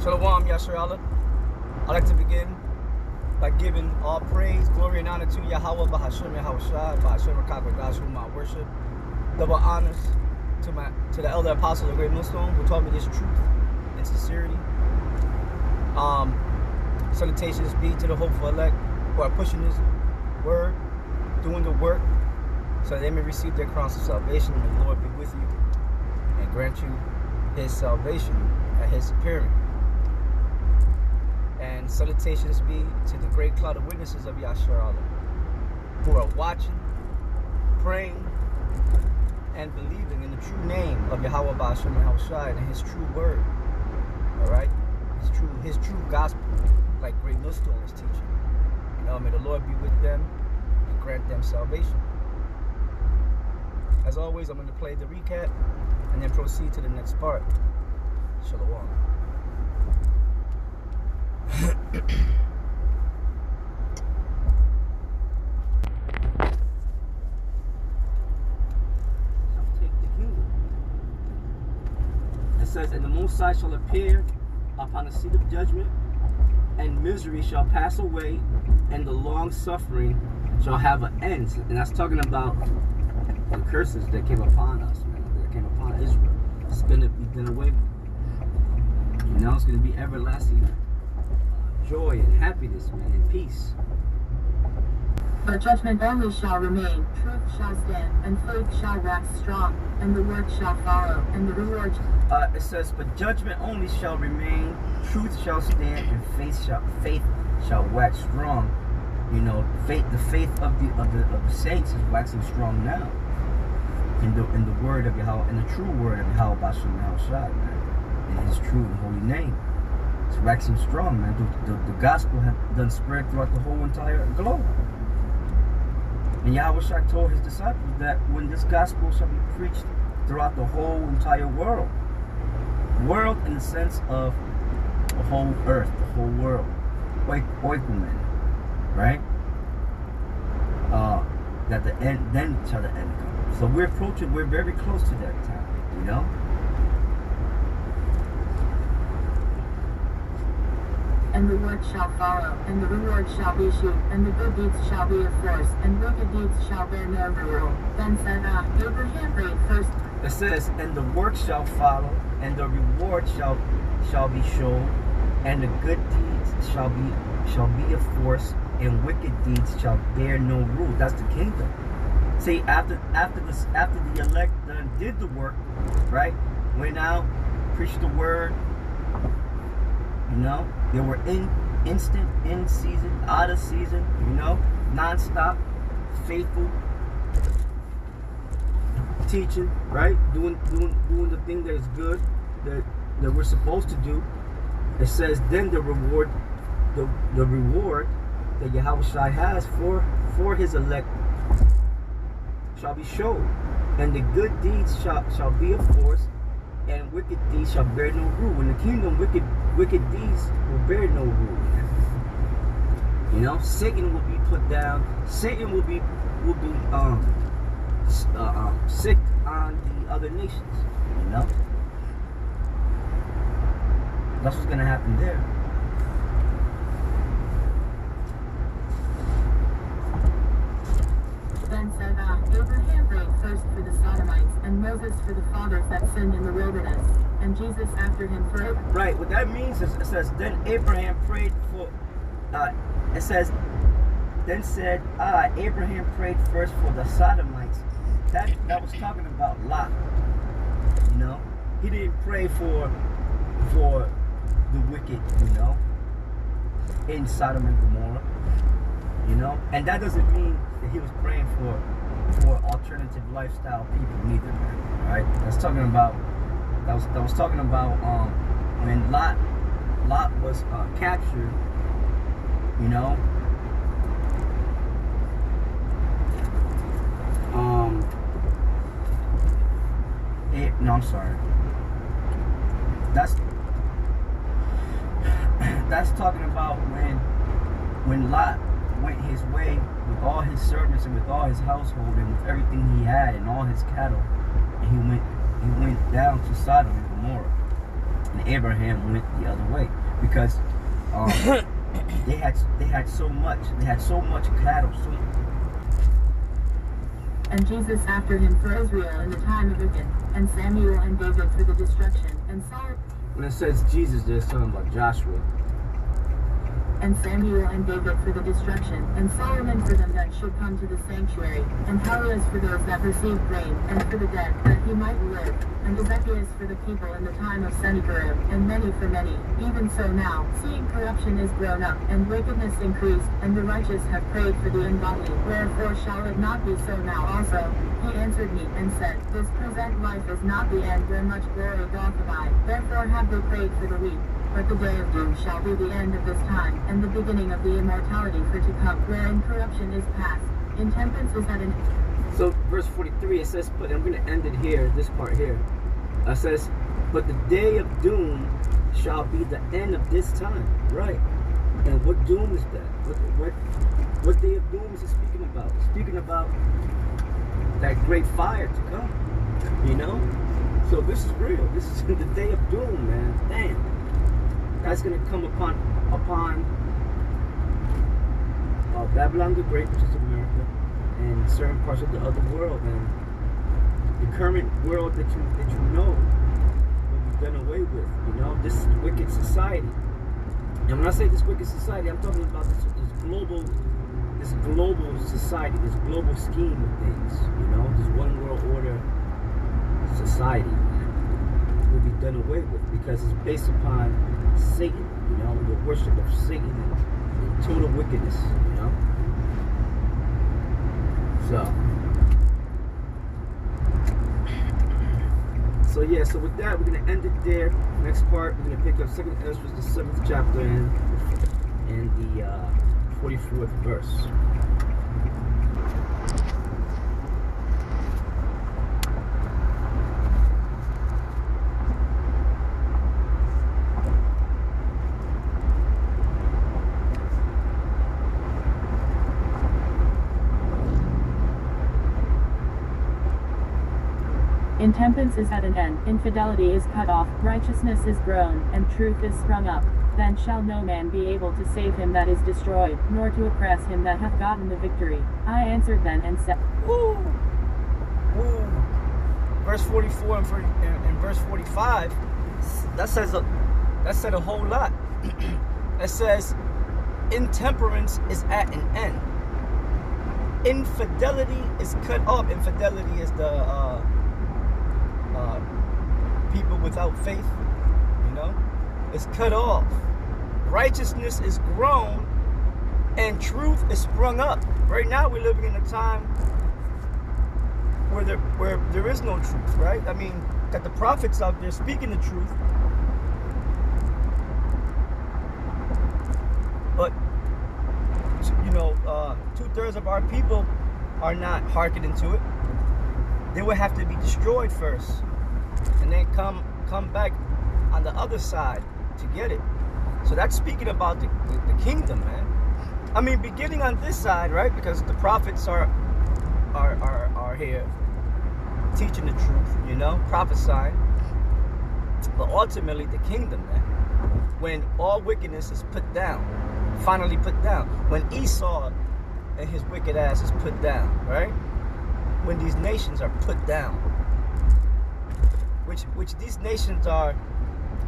Shalom, Yashar Allah. I'd like to begin by giving all praise, glory, and honor to Yahweh, Bahashim, Yahushua, Bahashim, Rakakwadash, whom I worship. Double honors to the elder apostle, the great Muslim, who taught me this truth and sincerity. Salutations be to the hopeful elect who are pushing this word, doing the work, so they may receive their crowns of salvation. May the Lord be with you and grant you his salvation at his appearing. And salutations be to the great cloud of witnesses of Yashar Allah, who are watching, praying, and believing in the true name of Yahweh Ba'ashim Yahushua and his true word. Alright? His true gospel, like great Millstone is teaching. May the Lord be with them and grant them salvation. As always, I'm going to play the recap and then proceed to the next part. Shalom. It says, and the Most High shall appear upon the seat of judgment, and misery shall pass away, and the long suffering shall have an end. And that's talking about the curses that came upon us, man, that came upon Israel. It's going to be done away with. It's going to be everlasting joy and happiness, man, and peace. But judgment only shall remain, truth shall stand, and faith shall wax strong, and the word shall follow, and the reward. It says, but judgment only shall remain, truth shall stand, and faith shall wax strong. The faith of the saints is waxing strong now. In the word of Yahweh, in the true word of Yahweh Ba'ashim Yahushua, man, in his true and holy name. It's waxing strong, man. The gospel has done spread throughout the whole entire globe. And Yahweh told his disciples that when this gospel shall be preached throughout the whole entire world in the sense of the whole earth, the whole world, oikomen, right? That the end, then shall the end come. So we're very close to that time, And the word shall follow, and the reward shall be sheep, and the good deeds shall be a force, and wicked deeds shall bear no rule. Then said Abraham prayed first. It says, and the work shall follow, and the reward shall be shown, and the good deeds shall be a force, and wicked deeds shall bear no rule. That's the kingdom. See, after the elect done did the work, right? Went out, preached the word. They were in season, out of season, non-stop, faithful, teaching, right? Doing the thing that is good, that we're supposed to do. It says then the reward that Yahweh has for his elect shall be shown, and the good deeds shall be a force, and wicked deeds shall bear no rule. In the kingdom, wicked deeds will bear no rule. Satan will be put down. Satan will be sick on the other nations. That's what's gonna happen there. Then said Abraham prayed first for the Sodomites, and Moses for the fathers that sinned in the wilderness, and Jesus after him for it. Right, what that means is, it says, then Abraham prayed for, it says, then said, Abraham prayed first for the Sodomites. That was talking about Lot. He didn't pray for the wicked, in Sodom and Gomorrah. And that doesn't mean that he was praying for alternative lifestyle people neither, man. Right? That's talking about when Lot was captured, no, I'm sorry. That's talking about when Lot went his way with all his servants and with all his household and with everything he had and all his cattle, and he went down to Sodom and Gomorrah. and Abraham went the other way because they had so much cattle. And Jesus after him for Israel in the time of Achan, and Samuel and David for the destruction, and Saul. When it says Jesus, they're talking about Joshua. And Samuel and David for the destruction, and Solomon for them that should come to the sanctuary, and Peleus for those that received rain, and for the dead, that he might live, and Ezekias for the people in the time of Sennacherib, and many for many. Even so now, seeing corruption is grown up, and wickedness increased, and the righteous have prayed for the ungodly, wherefore shall it not be so now also? He answered me, and said, This present life is not the end where much glory doth abide, therefore have they prayed for the weak. But the day of doom shall be the end of this time, and the beginning of the immortality for to come, wherein corruption is past, intemperance is at an end. So verse 43, it says, but I'm going to end it here, this part here. It says, but the day of doom shall be the end of this time. Right. And what doom is that? What day of doom is it speaking about? It's speaking about that great fire to come. You know? So this is real. This is the day of doom, man. Damn. That's going to come upon Babylon the Great, which is America, and certain parts of the other world, and the current world that you know will be done away with. You know, this wicked society. And when I say this wicked society, I'm talking about this global society, this global scheme of things. You know, this one world order society will be done away with because it's based upon Satan, you know, the worship of Satan and total wickedness, you know. So yeah, so with that, we're gonna end it there. Next part, we're gonna pick up 2nd Ezra, the 7th chapter, and the 44th verse. Intemperance is at an end, infidelity is cut off, righteousness is grown, and truth is sprung up. Then shall no man be able to save him that is destroyed, nor to oppress him that hath gotten the victory. I answered then and said, Ooh. Verse 44 and verse 45, that said a whole lot. It says, intemperance is at an end. Infidelity is cut off. Infidelity is the people without faith, you know, it's cut off. Righteousness is grown and truth is sprung up. Right now we're living in a time where there is no truth, right? I mean, got the prophets out there speaking the truth, but you know, 2/3 of our people are not hearkening to it. They would have to be destroyed first, and then come back on the other side to get it. So that's speaking about the kingdom, man. I mean, beginning on this side, right? Because the prophets are here teaching the truth, you know, prophesying. But ultimately, the kingdom, man, when all wickedness is put down, finally put down, when Esau and his wicked ass is put down, right? When these nations are put down, which these nations are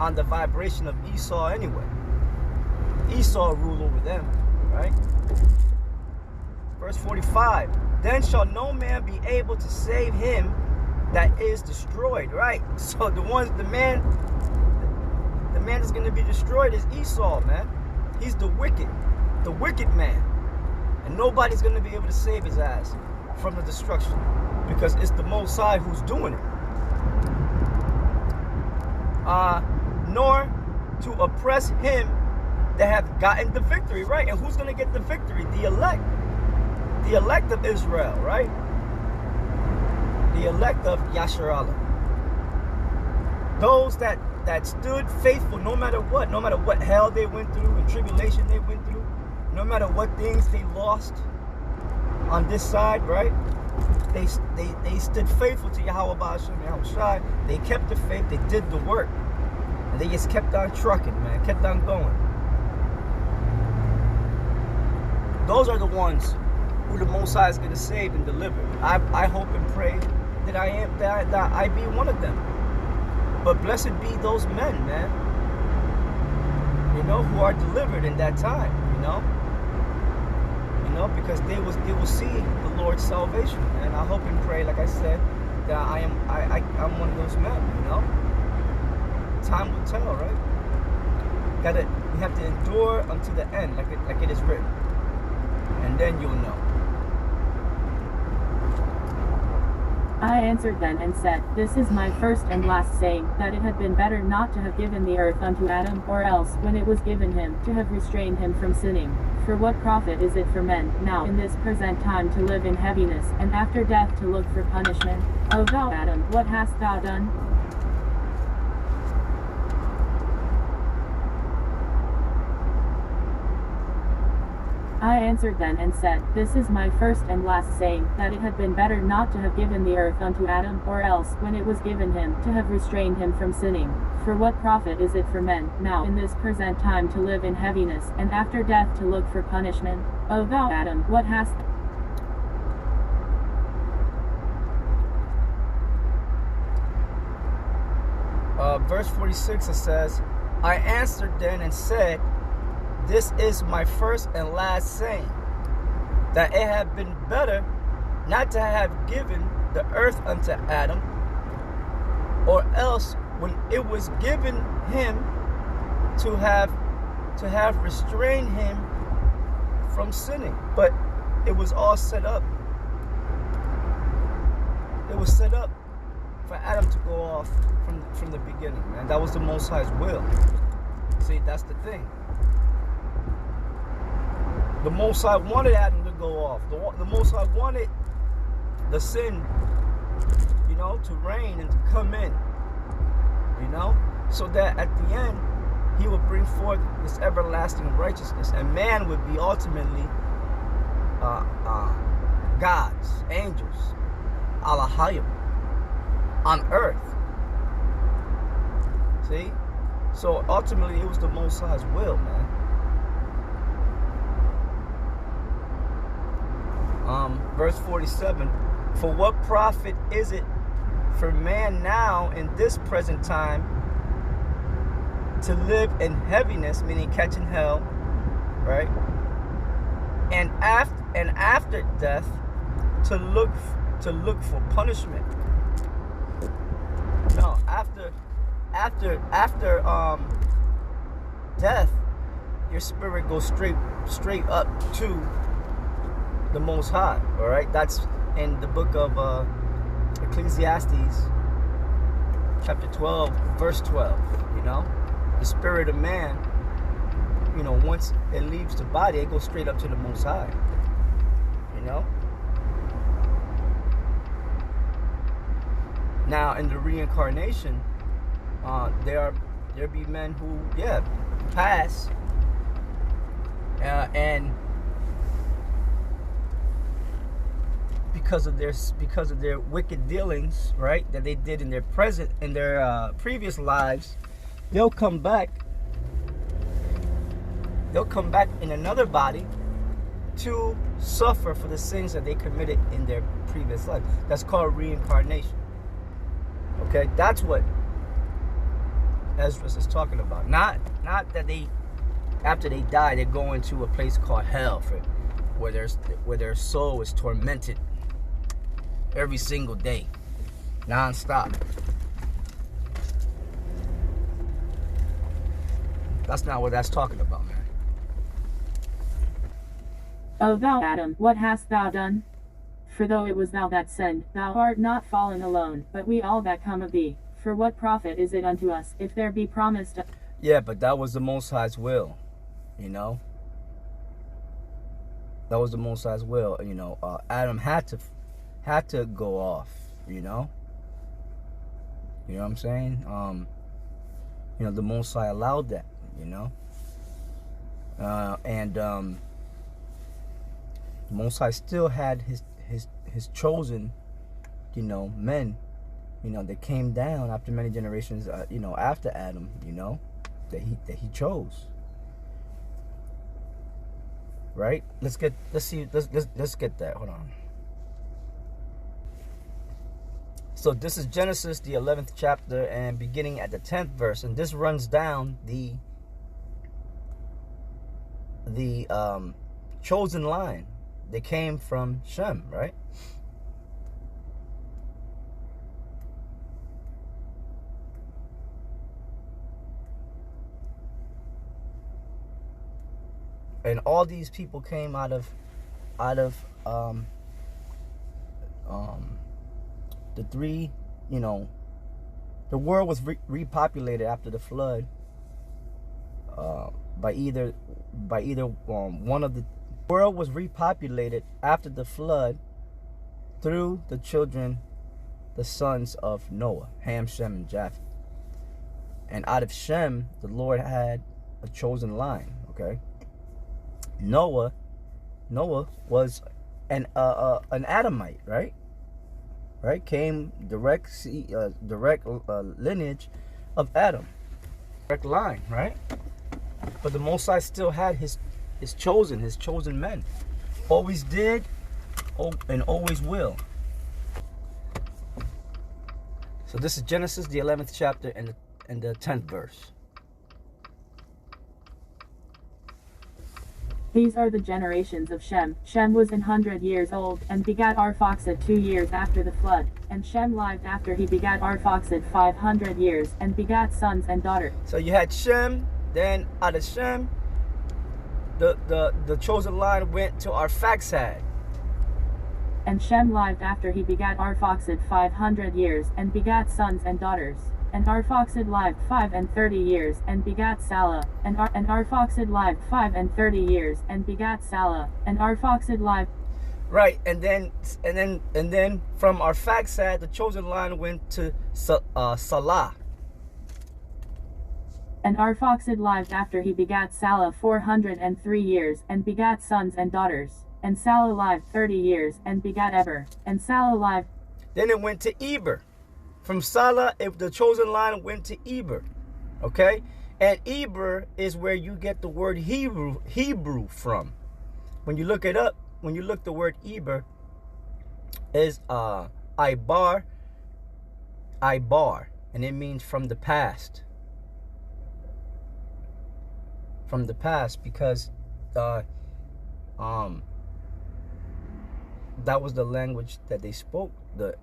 on the vibration of Esau anyway. Esau rule over them, right? Verse 45, then shall no man be able to save him that is destroyed, right? So the man that's going to be destroyed is Esau, man. He's the wicked man, and nobody's going to be able to save his ass from the destruction, because it's the Most High who's doing it. Nor to oppress him that have gotten the victory, right? And who's going to get the victory? The elect of Israel, right? The elect of Yasharallah. Those that stood faithful no matter what hell they went through and tribulation they went through, no matter what things they lost on this side, right? They stood faithful to Yahweh Ba'ashem, Yahweh Shai. They kept the faith, they did the work. And they just kept on trucking, man, kept on going. Those are the ones who the Most High is going to save and deliver. I hope and pray that I be one of them. But blessed be those men, man, you know, who are delivered in that time, you know, because they will see the Lord's salvation. And I hope and pray, like I said, that I'm one of those men, you know. Time will tell, right? You have to endure unto the end, like it is written, and then you'll know. I answered then and said, This is my first and last saying, that it had been better not to have given the earth unto Adam, or else, when it was given him, to have restrained him from sinning. For what profit is it for men, now in this present time, to live in heaviness, and after death to look for punishment? O thou Adam, what hast thou done? I answered then and said, This is my first and last saying, that it had been better not to have given the earth unto Adam, or else, when it was given him, to have restrained him from sinning. For what profit is it for men, now in this present time, to live in heaviness, and after death to look for punishment? O thou Adam, what hast verse 46, it says, I answered then and said, This is my first and last saying, that it had been better not to have given the earth unto Adam, or else when it was given him, to have restrained him from sinning. But it was all set up. It was set up for Adam to go off from the beginning, man. That was the Most High's will. See, that's the thing. The Most High wanted Adam to go off. The Most High wanted the sin, you know, to reign and to come in, you know, so that at the end, he would bring forth this everlasting righteousness, and man would be ultimately gods, angels, Alahayim, on earth. See? So ultimately, it was the Most High's will, man. Verse 47, for what profit is it for man now in this present time to live in heaviness, meaning catching hell, right? And after death to look for punishment. No, after death, your spirit goes straight up to the Most High. All right, that's in the book of Ecclesiastes, chapter 12, verse 12. You know, the spirit of man, you know, once it leaves the body, it goes straight up to the Most High. You know. Now, in the reincarnation, there be men who, pass, and because of their wicked dealings, right, that they did in their previous lives, they'll come back in another body to suffer for the sins that they committed in their previous life. That's called reincarnation. Okay, that's what ESDRAS is talking about. Not that they, after they die, they go into a place called hell, where their soul is tormented every single day, non-stop. That's not what that's talking about, man. O thou Adam, what hast thou done? For though it was thou that sinned, thou art not fallen alone, but we all that come of thee. For what profit is it unto us, if there be promised? Yeah, but that was the Most High's will, you know. That was the Most High's will, you know. Adam had to go off, you know. You know what I'm saying? You know, the Most High allowed that, you know. And the Most High still had his chosen, you know, men you know, that came down after many generations, you know, after Adam, you know, that he chose. Right? Let's get that. Hold on. So this is Genesis, the 11th chapter, and beginning at the 10th verse, and this runs down the chosen line. They came from Shem, right? And all these people came out of the three, you know, the world was repopulated after the flood by either one of the world was repopulated after the flood through the children, the sons of Noah, Ham, Shem, and Japheth. And out of Shem, the Lord had a chosen line. Okay. Noah was an Adamite, right? Right, came direct lineage of Adam, direct line, right? But the Most High still had his chosen men. Always did, and always will. So this is Genesis, the 11th chapter, and the 10th verse. These are the generations of Shem. Shem was 100 years old, and begat Arphaxad 2 years after the flood. And Shem lived after he begat Arphaxad 500 years, and begat sons and daughters. So you had Shem, then out of Shem, the chosen line went to Arphaxad. And Shem lived after he begat Arphaxad 500 years, and begat sons and daughters. And Arphaxad lived 35 years, and begat Salah. And Arphaxad lived 35 years, and begat Salah. And Arphaxad lived. Right, and then from Arphaxad, the chosen line went to Salah. And Arphaxad lived after he begat Salah 403 years, and begat sons and daughters. And Salah lived 30 years, and begat Eber. And Salah lived. Then it went to Eber. From Salah, if the chosen line went to Eber, okay? And Eber is where you get the word Hebrew from. When you look it up, when you look the word Eber, is Ibar, and it means from the past. From the past, because that was the language that they spoke. The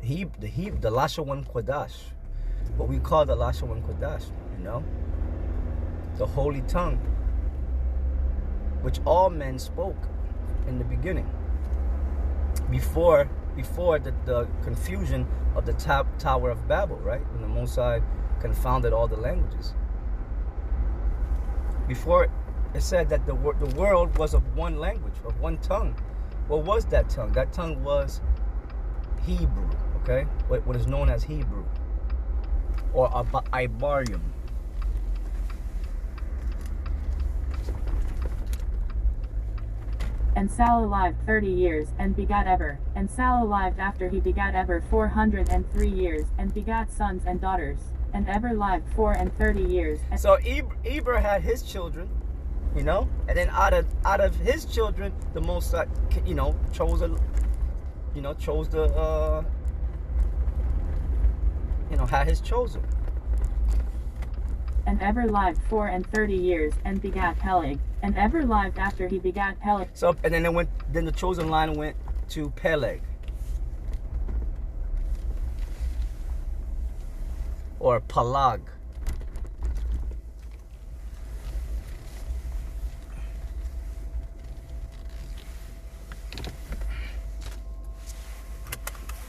Lashawan Kodash, what we call the Lashawan Kodash, you know, the holy tongue, which all men spoke in the beginning, before the confusion of the Tower of Babel, right? When the Most High confounded all the languages. Before it said that the world was of one language, of one tongue. What was that tongue? That tongue was Hebrew, okay? What is known as Hebrew, or Ibarium. And Salah lived 30 years, and begat Eber. And Salah lived after he begat Eber 403 years, and begat sons and daughters. And Eber lived 34 years. So Eber had his children, you know, and then out of his children, the Most High, you know, chose the had his chosen. And Eber lived 34 years, and begat Peleg. And Eber lived after he begat Peleg. So, and then then the chosen line went to Peleg, or Palag.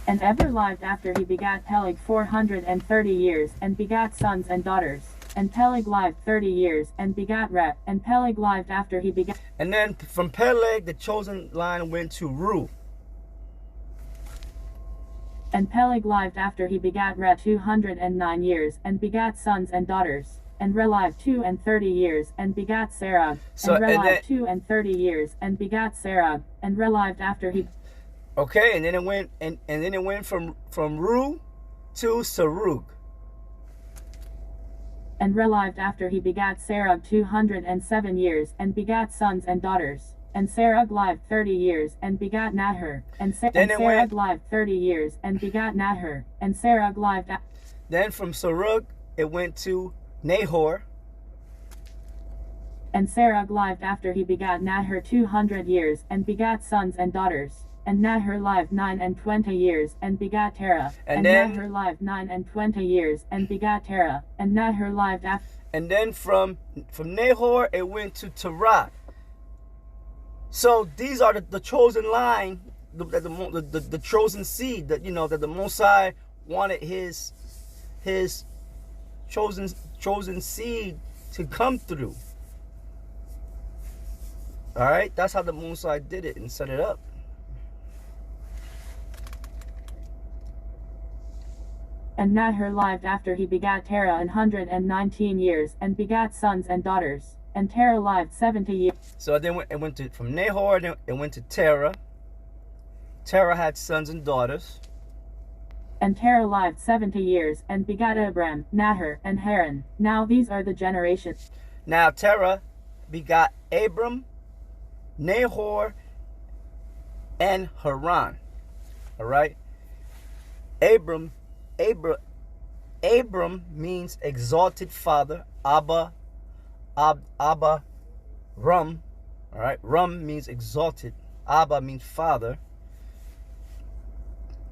And Eber lived after he begat Peleg 430 years, and begat sons and daughters. And Peleg lived 30 years, and begat Rep. And Peleg lived after he begat. And then from Peleg, the chosen line went to Ru. And Peleg lived after he begat Rep 209 years, and begat sons and daughters. And Re lived 32 years, and begat Sarah. So, and Re lived 32 years, and begat Sarah. And Re lived after he. Okay, and then it went and then it went from Ru to Sarug. And Reu lived after he begat Serug 207 years, and begat sons and daughters. And Serug lived 30 years, and begat Nahor. And Serug lived 30 years, and begat Nahor. And Serug lived. Then from Sarug, it went to Nahor. And Serug lived after he begat Nahor 200 years, and begat sons and daughters. And Nahor lived 29 years, and begat Terah. And Nahor lived 29 years, and begat Terah. And Nahor lived after. And then from Nahor, it went to Terah. So these are the chosen line, the chosen seed that that the Most High wanted his chosen seed to come through. All right, that's how the Most High did it and set it up. And Nahor lived after he begat Terah 119 years, and begat sons and daughters. And Terah lived 70 years. So then it went from Nahor, then it went to Terah. Terah had sons and daughters. And Terah lived 70 years, and begat Abram, Nahor, and Haran. Now these are the generations. Now Terah begot Abram, Nahor, and Haran. All right. Abram means exalted father. Abba, Rum. All right. Rum means exalted. Abba means father.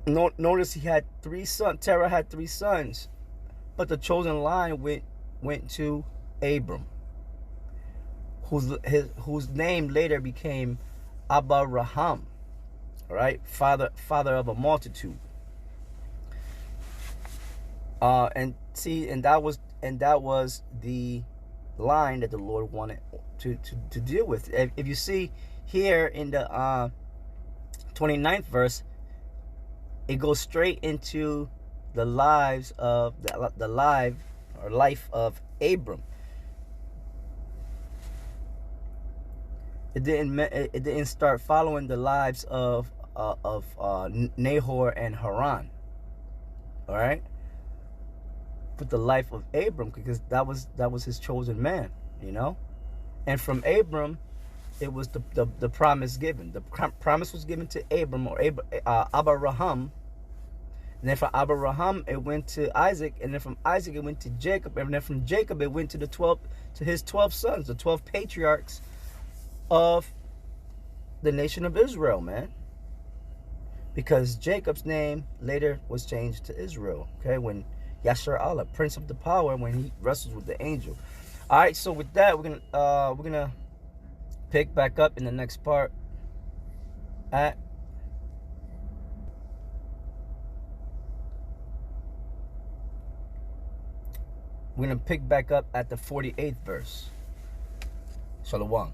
Notice he had 3 sons. Terah had 3 sons, but the chosen line went to Abram, whose name later became Abraham. All right, father of a multitude. And that was the line that the Lord wanted to deal with. If you see here in the 29th verse, it goes straight into the life of Abram. It didn't start following the lives of Nahor and Haran. All right, but the life of Abram, because that was his chosen man, and from Abram, it was the promise given. The promise was given to Abram, or Abraham. And then from Abraham it went to Isaac, and then from Isaac it went to Jacob, and then from Jacob it went to his 12 sons, the 12 patriarchs of the nation of Israel, man. Because Jacob's name later was changed to Israel. Okay, when Yashar Allah, Prince of the Power, when he wrestles with the angel. All right, so with that, we're gonna pick back up in the next part at the 48th verse. Shalom.